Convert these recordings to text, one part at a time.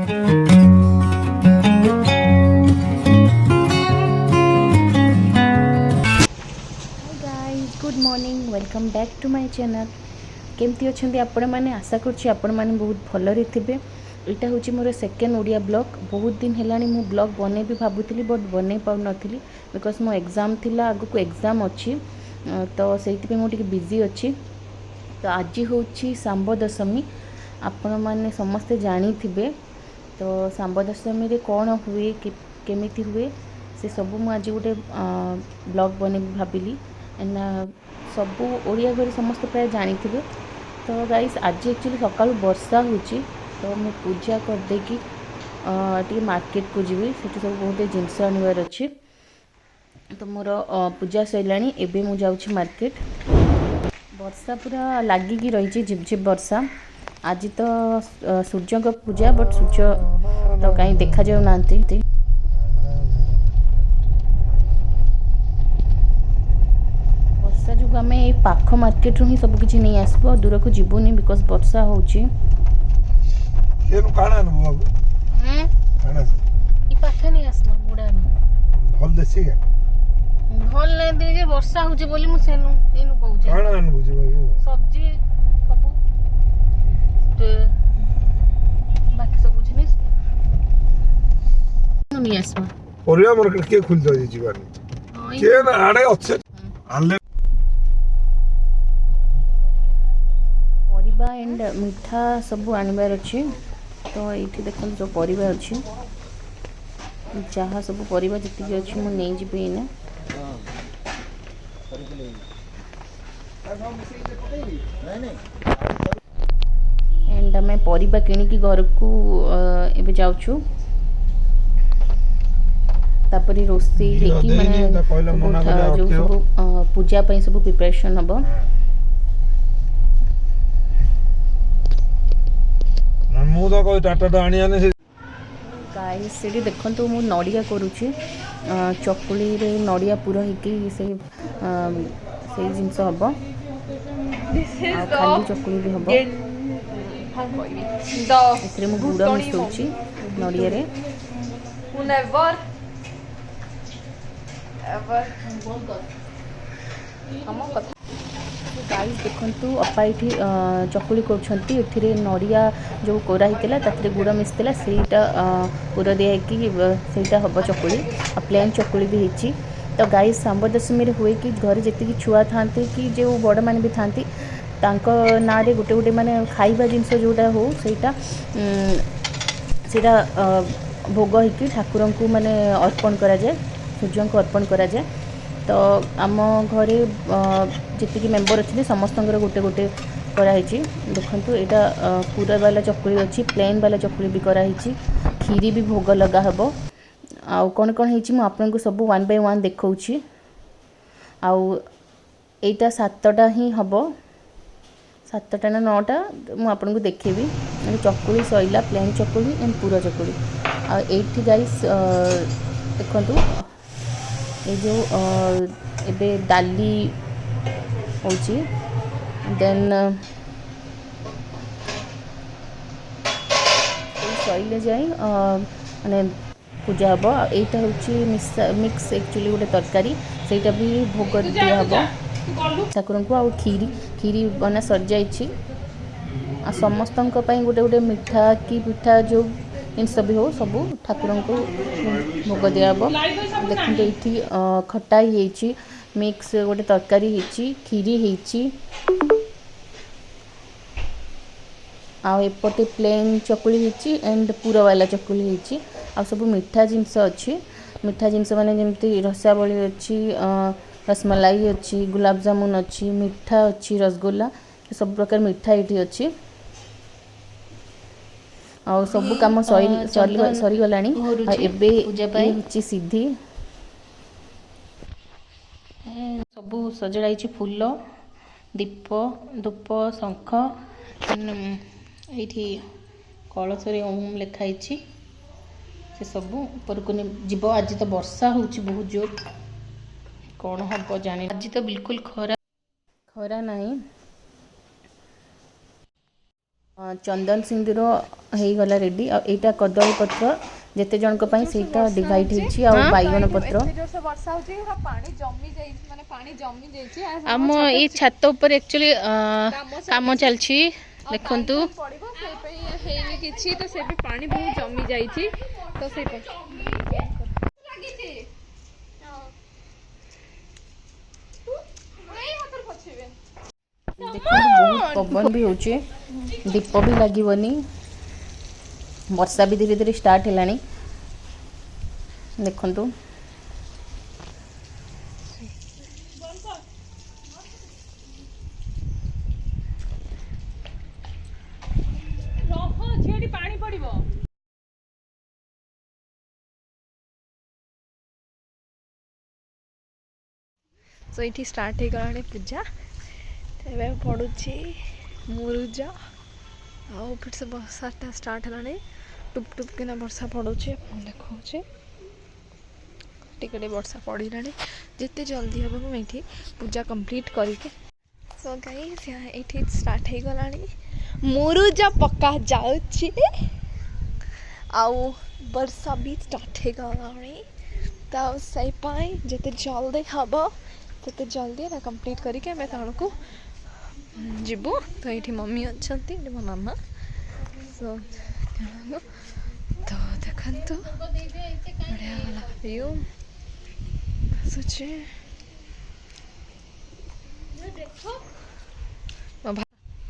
Good morning welcome back to my channel. केमती अच्छे आपण मैंने आशा करुँच आपण मैंने बहुत भलरे थे। यहाँ हूँ मोर सेकेंड ओडिया ब्लॉग। बहुत दिन है मु ब्लॉग बने भी भावुली बट बन पाऊन बिकज मो एग्जाम थिला आगु को एग्जाम अच्छी तो से मुझे बिजी अच्छी। तो आज हूँ सांब दशमी आपण मैंने समस्ते जानी थे। तो सांब दशमी रे कौन हुए केमिति हुए से सब मुझे गोटे ब्लॉग बने भाविली एंड सबू ओडिया घर समस्त प्राय जानी थे। तो गाइस आज एक्चुअली सकाल वर्षा होची तो मैं पूजा कर देकी टी मार्केट को जीवी सेठी सब बहुत जिनस आनबार अच्छी। तो मोर पूजा सैलानी एबे मु जाउची मार्केट। वर्षा पूरा लागिकी रही झिपझिप वर्षा। आज तो सूर्य को पूजा बट सूर्य तो कहीं देखा जाऊ नांती। वर्षा जो आम ये पाख मार्केट रू ही सब किसी नहीं आसबो दूर को जीवनी बिकज वर्षा होची। पाखे नहीं आसमा बुढ़ा भल देसी के भल नहीं दे जे वर्षा होची बोली मु सेनु एनु कहूचे काना आन बुझी बाबू सब्जी सब बाकी सब जिनिस नहीं आसमा परिया मार्केट के खुल जाई जीवानी के ना आड़े अच्छे आले परिबा एंड मीठा सब आनबार अच्छी। तो ये देखो जो परिबा अच्छी जहाँ सब परिबा जी अच्छी मु नहीं जीबे एना। एंड मैं परिबा किनिकी घर को एबे जाउछु तापरी रोस्ती हेकी माने जो सब पूजा पई सब प्रिपरेशन हबो। मु तो कोई टाटा आनी आने से गाइस सेठी देखंतु मु नडिया करूची चकुली रे नडिया पूरा हेकी से जिनस हबो खाली चकुली भी हबो। एथरे मु गुड़ मिसौची नडिया रे गाइस देखंतु अपा ये चकुली करछंती एथिरे नडिया जो कोरा हितला ताथरे गुड़ मिसला सेटा पूरा दिया कि सेटा हबो चकुली आ प्लेन चकुली भी हिची। तो गाइस सांब दशमी हुए कि घर जेति छुआ थांती कि जो बड़ माने भी थांती तांको ना रे गोटे गोटे माने खाइबा जिनस जोटा हो सेटा भोग होगी ठाकुर को माने अर्पण करा जाए सूर्य को अर्पण करा जाए। तो आम घरे जी मेम्बर अच्छे समस्त गोटे गोटे कराई। देखो यहाँ पूरा वाला चकुली अच्छी प्लेन वाला चकुली भी कराई खीरी भी भोग लगा हेबो। आउ कौन कौन है आपको सब वन बाय वन देखौछि। आउ एटा 7टा ही हबो 7टा ना 9टा मु आपको देखेबी। चकुली सैला प्लेन चकुली एंड पूरा चकुली आ एठी गाइस देखंतु ये जो एबे डाली होची देन सैले जाए माने पूजा हम। यहाँ हूँ मिक्स एक्चुअली गोटे तरकारी सेटा भी भोग दिया हम ठाकुर को। आ खीरी बना सर जाइए आ समस्त गोटे गोटे मिठा कि पिठा जो जिनस भी हो सब ठाकुर को भोग दिया हम। देखते ये खटा ही मिक्स गोटे तरकारी खीरी होती आउपटे प्लेन चकुली होती एंड पूरा वाला चकुली होती आ सब मिठा जिनस अच्छी। मिठा जिनस माने जमती रसावली अच्छी रसमलाई अच्छी गुलाब जामुन अच्छी मिठा अच्छी रसगुल्ला सब प्रकार मिठा ये अच्छी। आ सब कम सरी गलानी एबे होची सीधी सब सजड़ाई फूल दीप धूप शंख ये कलश ओम लिखाई से सब ऊपर को जीव। आज तो वर्षा होची बहुत जोर कौन हम जाने आज तो बिल्कुल खरा नहीं। चंदन सिंदूर ହେଇଗଲା ରେଡ଼ି ଆଉ ଏଇଟା କଦଳୀ ପତ୍ର ଯେତେ ଜଣଙ୍କ ପାଇଁ ସେଇଟା ଡିଭାଇଡ୍ ହେଇଛି ଆଉ ବାଇଗଣ ପତ୍ର ଆମ ଏଇ ଛାତ ଉପରେ ଆକ୍ଚୁଆଲି କାମ ଚାଲିଛି ଦେଖନ୍ତୁ ହେଇନି କିଛି ତ ସେ ବି ପାଣି ବହୁତ ଜମି ଯାଇଛି ତ ସେଇ ଦେଖନ୍ତୁ ବହୁତ ପବନ ବି ହେଉଛି ଦୀପ ବି ଲାଗିବନି ବର୍ଷା ବି ଧୀରେ ଧୀରେ ଷ୍ଟାର୍ଟ ହେଲାଣି ଦେଖନ୍ତୁ ପାଣି ପଡିବ ସୋ ଏଇଠି ଷ୍ଟାର୍ଟ ହେଇଗଲାଣି ପୂଜା ଏବେ ପଡ଼ୁଛି ମୁରୁଜ ଆଉ ଫିର ସେ ବର୍ଷାଟା ଷ୍ଟାର୍ଟ ହେଲାଣି ଟୁପ୍ ଟୁପ୍ କିନା ବର୍ଷା ପଡ଼ୁଛି ଦେଖାଉଛି ଟିକେ ଟିକେ ବର୍ଷା ପଡ଼ିଲାଣି ଯେତେ ଜଲ୍ଦି ହେବ ମୁଁ ଏଇଠି ପୂଜା କମ୍ପ୍ଲିଟ୍ କରିକି ସୋ ଗାଇସ୍ ଏଇଠି ଷ୍ଟାର୍ଟ ହେଇଗଲାଣି ମୁରୁଜ ପକା ଯାଉଛି ଆଉ ବର୍ଷା ବି ଷ୍ଟାର୍ଟ ହେଇଗଲାଣି ତ ସେଇପାଇଁ ଯେତେ ଜଲ୍ଦି ହେବ ସେତେ ଜଲ୍ଦି ଆମେ କମ୍ପ୍ଲିଟ୍ କରିକି ଆମେ ତଳକୁ ଯିବୁ ତ ଏଇଠି ମମ୍ମି ଅଛନ୍ତି ଏଇଠି ମୋ ମାମା ସୋ ତ ଦେଖନ୍ତୁ ବଢ଼ିଆ ଭଲ ଭିୟୁ ଆସୁଛି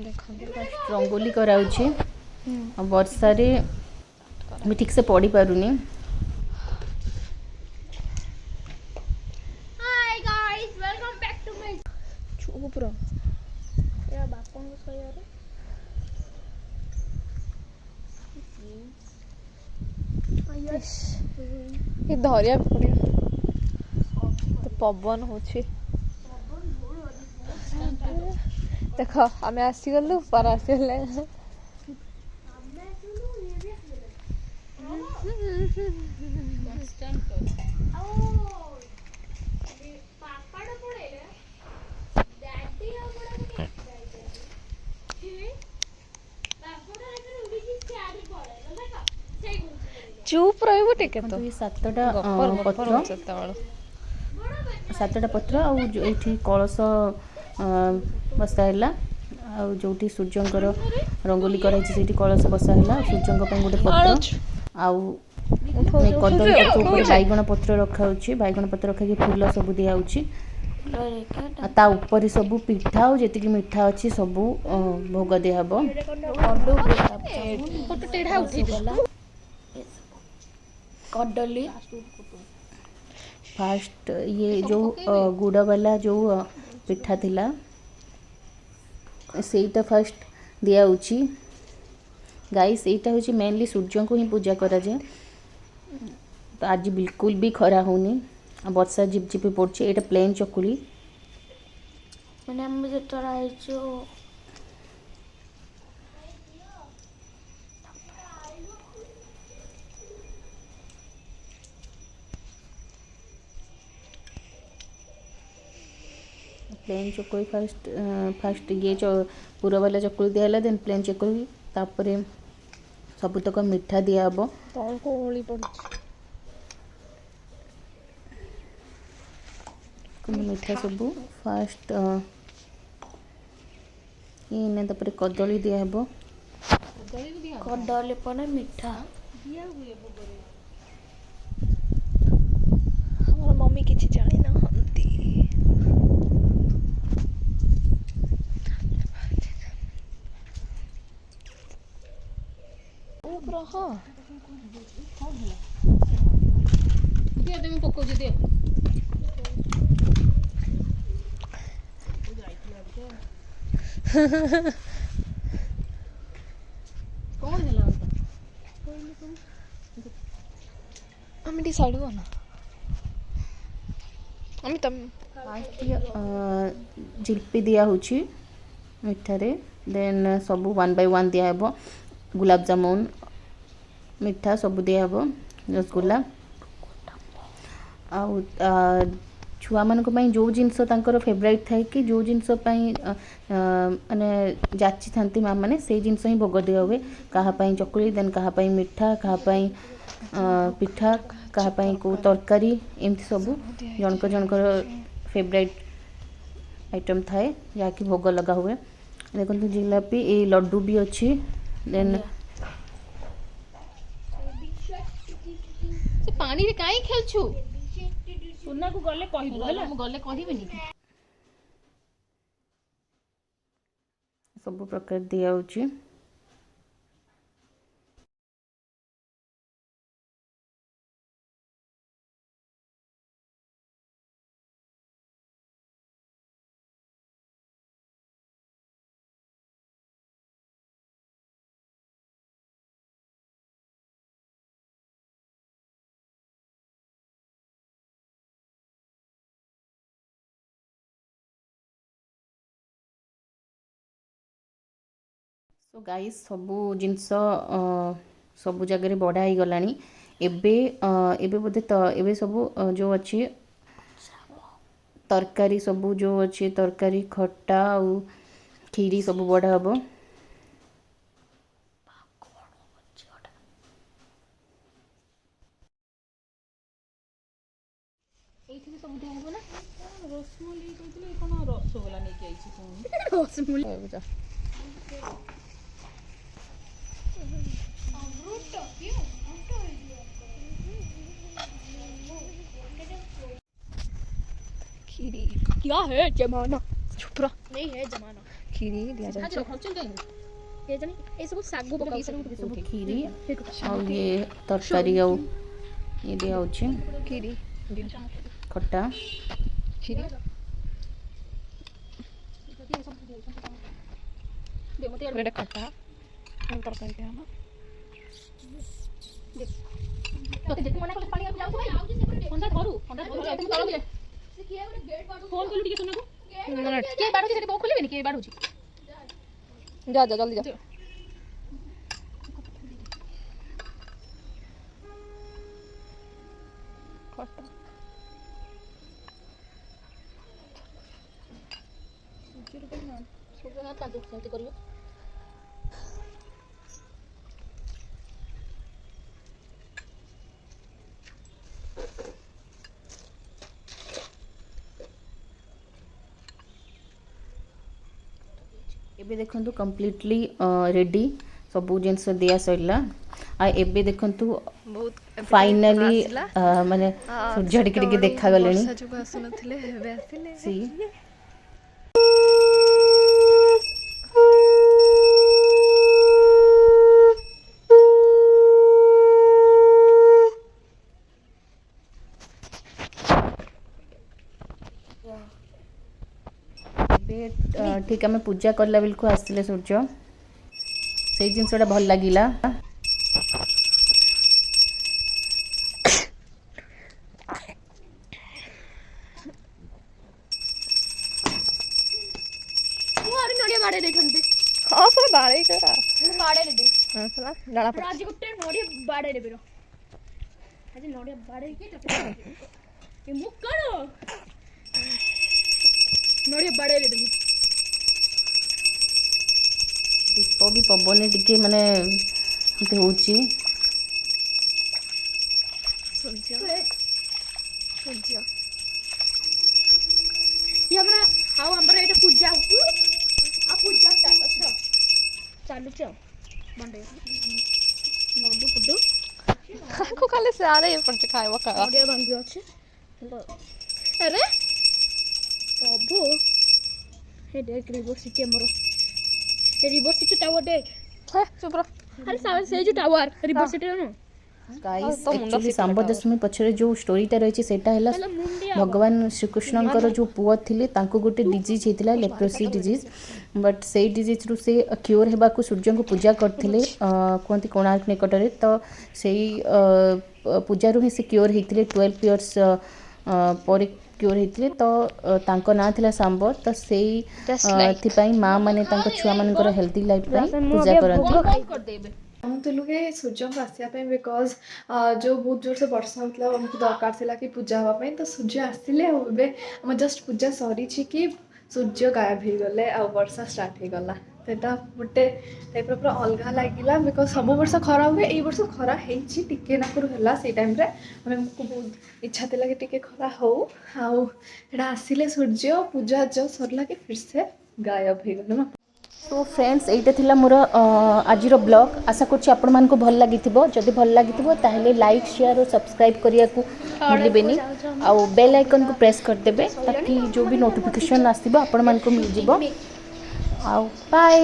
ଦେଖନ୍ତୁ ରଙ୍ଗୋଲି କରାଉଛି ଆଉ ବର୍ଷାରେ ବି ଠିକ୍ ସେ ପଡ଼ି ପାରୁନି ଚୁପ୍ ରହ ଏହା ବାପାଙ୍କ ଶୋଇବାରେ ଏ ଧରିବା ପଡ଼ିବ ତ ପବନ ହେଉଛି ଦେଖ ଆମେ ଆସିଗଲୁ ପରେ ଆସିଗଲେ ଚୁପ୍ ରହିବୁ ଟିକେ ତ ଏଇ ସାତଟା ପତ୍ର ଆଉ ଏଇଠି କଳସ ବସା ହେଲା ଆଉ ଯୋଉଠି ସୂର୍ଯ୍ୟଙ୍କର ରଙ୍ଗୋଲି କରାହେଇଛି ସେଇଠି କଳସ ବସା ହେଲା ସୂର୍ଯ୍ୟଙ୍କ ପାଇଁ ଗୋଟେ ପତ୍ର ଆଉ କଦଳୀ ପତ୍ର ଉପରେ ବାଇଗଣ ପତ୍ର ରଖାହେଉଛି ବାଇଗଣ ପତ୍ର ରଖାଇକି ଫୁଲ ସବୁ ଦିଆହେଉଛି ଆଉ ତା ଉପରେ ସବୁ ପିଠା ଆଉ ଯେତିକି ମିଠା ଅଛି ସବୁ ଭୋଗ ଦିଆହେବ କଦଳୀ ଫାଷ୍ଟ ଇଏ ଯେଉଁ ଗୁଡ଼ ବାଲା ଯେଉଁ ପିଠା ଥିଲା ସେଇଟା ଫାଷ୍ଟ ଦିଆହେଉଛି ଗାଇସ୍ ଏଇଟା ହେଉଛି ମେନଲି ସୂର୍ଯ୍ୟଙ୍କୁ ହିଁ ପୂଜା କରାଯାଏ ତ ଆଜି ବିଲକୁଲ ବି ଖରା ହେଉନି ଆଉ ବର୍ଷା ଝିପଝିପି ପଡ଼ୁଛି ଏଇଟା ପ୍ଲେନ୍ ଚକୁଳି ମାନେ ଆମେ ଯେତେବେଳେ ଆଇଛୁ ପ୍ଲେନ୍ ଚକୁଳି ଫାଷ୍ଟ ଇଏ ପୁର ବାଲା ଚକୁଳି ଦିଆହେଲା ଦେନ୍ ପ୍ଲେନ୍ ଚକୁଳି ତାପରେ ସବୁତକ ମିଠା ଦିଆହେବ ତଳକୁ ଓଳି ପଡ଼ୁଛି ମିଠା ସବୁ ଫାଷ୍ଟ ଏଇନା ତାପରେ କଦଳୀ ଦିଆହେବ କଦଳୀ ପରେ ମିଠା ଆମର ମମ୍ମି କିଛି ଜାଣିନାହାନ୍ତି ରହ ମୁଁ ପକଉଛି ଦିଅ କ'ଣ ହେଲା ଆମେ ଟିକେ ସାଇଡ୍ ହୁଅ ନା ଆମେ ଜିଲ୍ପି ଦିଆହେଉଛି ମିଠାରେ ଦେନ୍ ସବୁ ୱାନ୍ ବାଇ ୱାନ୍ ଦିଆହେବ ଗୁଲାବ ଜାମୁନ ମିଠା ସବୁ ଦିଆହେବ ରସଗୋଲା ଆଉ ଛୁଆମାନଙ୍କ ପାଇଁ ଯେଉଁ ଜିନିଷ ତାଙ୍କର ଫେଭରାଇଟ୍ ଥାଏ କି ଯେଉଁ ଜିନିଷ ପାଇଁ ମାନେ ଯାଚିଥାନ୍ତି ମାଆ ମାନେ ସେଇ ଜିନିଷ ହିଁ ଭୋଗ ଦିଆ ହୁଏ। କାହା ପାଇଁ ଚକୁଳି, ଦେନ୍ କାହା ପାଇଁ ମିଠା, କାହା ପାଇଁ ପିଠା, କାହା ପାଇଁ କେଉଁ ତରକାରୀ, ଏମିତି ସବୁ ଜଣଙ୍କର ଫେଭରାଇଟ୍ ଆଇଟମ୍ ଥାଏ ଯାହାକି ଭୋଗ ଲଗା ହୁଏ। ଦେଖନ୍ତୁ ଜିଲାପି, ଏଇ ଲଡ଼ୁ ବି ଅଛି। ଦେନ୍ ସେ ପାଣିରେ କାଇଁ ଖେଳୁଛୁ? ସୁନାକୁ ଗଲେ କହିବୁ ହେଲା, ମୁଁ ଗଲେ କହିବିନି। ସବୁ ପ୍ରକାର ଦିଆହେଉଛି। ସୋ ଗାଇସ୍, ସବୁ ଜିନିଷ ସବୁ ଜାଗାରେ ବଢ଼ା ହେଇଗଲାଣି। ଏବେ ବୋଧେ ଏବେ ସବୁ ଯେଉଁ ଅଛି ତରକାରୀ, ସବୁ ଯେଉଁ ଅଛି ତରକାରୀ, ଖଟା ଆଉ କ୍ଷୀରି ସବୁ ବଢ଼ା ହେବ। ଏଇଠି ସବୁ ଦିଆ ହବ ନା? ରସମଲେଇ କହିଥିଲେ, କଣ ରସଗୋଲା ନେଇକି ଆଇଛି ପୁଣି। ରସମଲେଇ खीरी क्या है जमाना? चुप रह, नहीं है जमाना। खीरी दिया जाए ये जानी ये सब सागु पकाई सब କ୍ଷୀରି ଆଉ ଇଏ ତରକାରୀ ଆଉ ଇଏ ଦିଆହେଉଛି खीरी ଖଟା। खीरी ଗୋଟେ ଖଟା ତରକାରୀ ଦିଆ ହବ। ତତେ ଯେତେ ମନା କଲେ ପାଣି ଆଉ ଯାଉଛୁ ଭାଇ ଥଣ୍ଡା ଧରୁ ଯାଇତେ ମୁଁ ତଳ ଦିଏ ସେ କିଏ ଗୋଟେ ଗେଟ୍ ବାଡୁ ଫୋନ କଲୁ ଟିକେ ସୁନାକୁ କିଏ ବାଡୁଛି ସେଠି ବୋଉ ଖୋଲିବେନି କିଏ ବାଡୁଛି जा जा जल्दी जा। खटा ସୁଯୋଗ ହାତ ପାଞ୍ଚ ସେମିତି କରିବ। ଏବେ ଦେଖନ୍ତୁ କମ୍ପ୍ଲିଟଲି ରେଡ଼ି, ସବୁ ଜିନିଷ ଦିଆ ସରିଲା। ଆଉ ଏବେ ଦେଖନ୍ତୁ ବହୁତ ଫାଇନାଲି ମାନେ ସୂର୍ଯ୍ୟ ଟିକେ ଟିକେ ଦେଖାଗଲେଣି। ବର୍ଷା ଯୋଗୁଁ ଆସୁନଥିଲେ ଏବେ ଆସିଲେ। ସି ଏବେ ଠିକ୍ ଆମେ ପୂଜା କଲା ବେଳକୁ ଆସିଲେ ସୂର୍ଯ୍ୟ, ସେଇ ଜିନିଷଟା ଭଲ ଲାଗିଲା। ମୁଁ ଆରେ ନଡ଼ିଆ ବାଡ଼େଇ ଦେଇଥାନ୍ତି। ହଁ ପୁରା ବାଳେଇ କରା ମୁଁ ବାଡ଼େଇ ଦେବି। ହେଲା ଜଣା ପଡେ। ଆଜି ଗୋଟେ ନଡ଼ିଆ ବାଡ଼େଇ ଦେବି ର। ଆଜି ନଡ଼ିଆ ବାଡ଼େଇକି ଏ ମୁଁ କଣ ନଡ଼ିଆ ବାଡ଼େଇ ଦେବି। ଦୀପ ବି ପବନରେ ଟିକେ ମାନେ ଏମିତି ହେଉଛି। ସୂର୍ଯ୍ୟ ସୂର୍ଯ୍ୟ ଆମର ଆଉ ଆମର ଏଇଟା ପୂଜା ଆଉ ପୂଜା ଷ୍ଟାର୍ଟ ଅଛି ଆଉ ଚାଲୁଛି ଆଉ ମଣ୍ଡେ ଲଡ଼ୁ ଫୁଡୁ ତାକୁ ଖାଲି ସାରେ ପଡୁଛି ଖାଇବ ଖାଇବା। ନଡ଼ିଆ ଭାଙ୍ଗି ଅଛି। ଆରେ ପ୍ରଭୁ ହେ ଦେଖ ରିଭର ସିଟି ଆମର ରିଭର ସିଟି ଟାୱାର ଦେଖ। ଚୁପ ରହ। ଆରେ ସେଇ ଯୋଉ ଟାୱାର ରିଭର ସିଟିର ନୁହଁ। ଗାଇସ୍, ଆକ୍ଚୁଆଲି ଶାମ୍ବ ଦଶମୀ ପଛରେ ଯେଉଁ ଷ୍ଟୋରିଟା ରହିଛି ସେଇଟା ହେଲା ଭଗବାନ ଶ୍ରୀକୃଷ୍ଣଙ୍କର ଯେଉଁ ପୁଅ ଥିଲେ ତାଙ୍କୁ ଗୋଟେ ଡିଜିଜ୍ ହେଇଥିଲା, ଲେପ୍ରୋସି ଡିଜିଜ୍। ବଟ୍ ସେଇ ଡିଜିଜ୍ରୁ ସେ କ୍ୟୁର୍ ହେବାକୁ ସୂର୍ଯ୍ୟଙ୍କୁ ପୂଜା କରିଥିଲେ, କୁହନ୍ତି କୋଣାର୍କ ନିକଟରେ। ତ ସେଇ ପୂଜାରୁ ହିଁ ସେ କ୍ୟୁର୍ ହେଇଥିଲେ, 12 ଇୟର୍ସ ପରେ କ୍ୟୁର୍ ହେଇଥିଲେ। ତ ତାଙ୍କ ନାଁ ଥିଲା ଶାମ୍ବ। ତ ସେଇଥିପାଇଁ ମାଆ ମାନେ ତାଙ୍କ ଛୁଆମାନଙ୍କର ହେଲ୍ଦି ଲାଇଫ୍ ପାଇଁ ପୂଜା କରନ୍ତି। ଚାହୁଁଥିଲୁ କି ସୂର୍ଯ୍ୟଙ୍କୁ ଆସିବା ପାଇଁ ବିକଜ ଯେଉଁ ବହୁତ ଜୋରସେ ବର୍ଷା ହେଉଥିଲା ଆମକୁ ଦରକାର ଥିଲା କି ପୂଜା ହେବା ପାଇଁ ତ ସୂର୍ଯ୍ୟ ଆସିଲେ ଆଉ ଏବେ ଆମ ଜଷ୍ଟ ପୂଜା ସରିଛି କି ସୂର୍ଯ୍ୟ ଗାୟବ ହେଇଗଲେ ଆଉ ବର୍ଷା ଷ୍ଟାର୍ଟ ହେଇଗଲା। ସେଇଟା ଗୋଟେ ଟାଇପ୍ର ପୁରା ଅଲଗା ଲାଗିଲା ବିକଜ ସବୁ ବର୍ଷ ଖରା ହୁଏ ଏଇ ବର୍ଷ ଖରା ହେଇଛି ଟିକେ ନାକରୁ ହେଲା ସେଇ ଟାଇମ୍ରେ ଆମକୁ ବହୁତ ଇଚ୍ଛା ଥିଲା କି ଟିକେ ଖରା ହଉ ଆଉ ସେଇଟା ଆସିଲେ ସୂର୍ଯ୍ୟ ପୂଜା ଜଷ୍ଟ ସରିଲା କି ଫିରସେ ଗାୟବ ହେଇଗଲେ। तो फ्रेंड्स এইটা ଥିଲା ମୋର ଆଜିର ବ୍ଲଗ୍ ଆଶା କରୁଛି ଆପଣମାନଙ୍କୁ ଭଲ ଲାଗିଥିବ ଯଦି ଭଲ ଲାଗିଥିବ ତାହେଲେ ଲାଇକ୍ ସେୟାର ଓ ସବସ୍କ୍ରାଇବ୍ କରିବାକୁ ଭୁଲିବେନି ଆଉ ବେଲ୍ ଆଇକନ୍କୁ ପ୍ରେସ୍ କରିଦେବେ ତାକି ଯେଉଁ ବି ନୋଟିଫିକେସନ୍ ଆସିବ ଆପଣମାନଙ୍କୁ ମିଳିଯିବ ଆଉ ବାଏ।